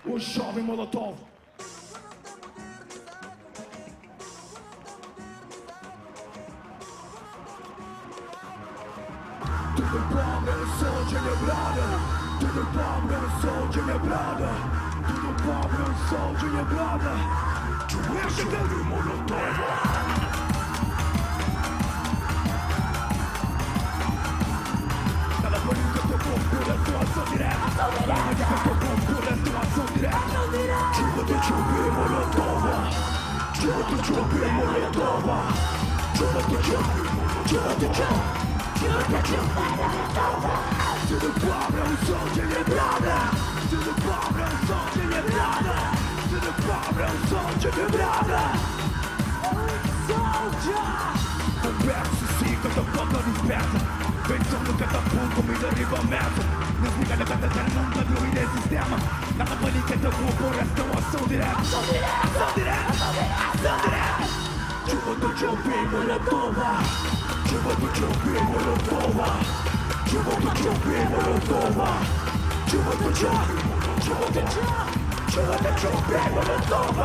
O jovem Molotov. Tudo pobre, eu sou de lembrada. Tudo pobre, eu sou de lembrada. Tudo pobre, eu sou de lembrada. O jovem Molotov. Atuação direta, atuação direta. Chuva do Jovem Molotov. Chuva do Jovem Molotov. Chuva do Jovem, chuva do Jovem, chuva do Jovem Molotov. Tudo pobre é um som de lembrada. Tudo pobre é um som de lembrada. Tudo pobre é um som de lembrada. Converso sim, canta boca no esperta. Pensando que essa puta me derriba a meta. Desliga da casa, nunca viu em sistema. Na capanica teu corporação, ação direta. Ação direta, ação direta. Chuva do Jovem Molotov. Chuva do Jovem Molotov. Chuva do Jovem Molotov. Chuva do Jovem, chuva do Jovem, chuva do Jovem Molotov.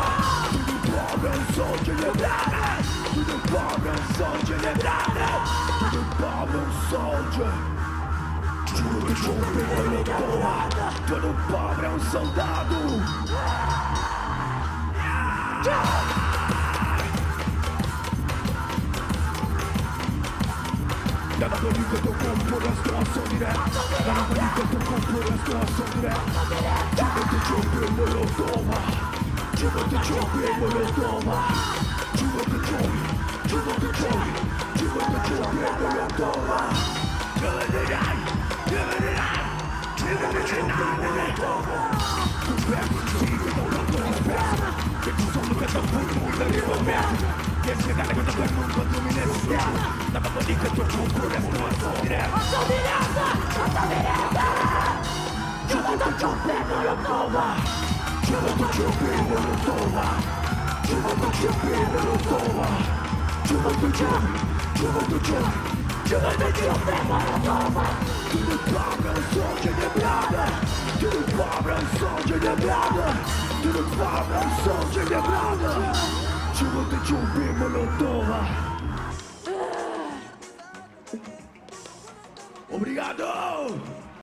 Tudo pobre é um som de lembrada. Tudo pobre é um som de lembrada. Tudo pobre é um som de... Chuva do Jovem Molotov. Todo pobre é um soldado. Nada bonita, teu corpo, ação direta. Nada bonita, teu corpo, ação direta. Chuva do Jovem Molotov. Chuva do Jovem Molotov. Chuva do Jovem, chuva do Jovem, chuva do Jovem Molotov. Nada bonita, teu corpo, ação direta. Ação direta, ação direta. Chuva do Jovem Molotov. Chuva do Jovem Molotov. Chuva do Jovem Molotov. Chuva do Jovem, chuva do Jovem, chuva do Jovem Molotov. Tudo pobre é um som de lembrada. Tudo pobre é um som de lembrada. Tudo pobre é um som de lembrada. Chuva do Jovem Molotov. Obrigado!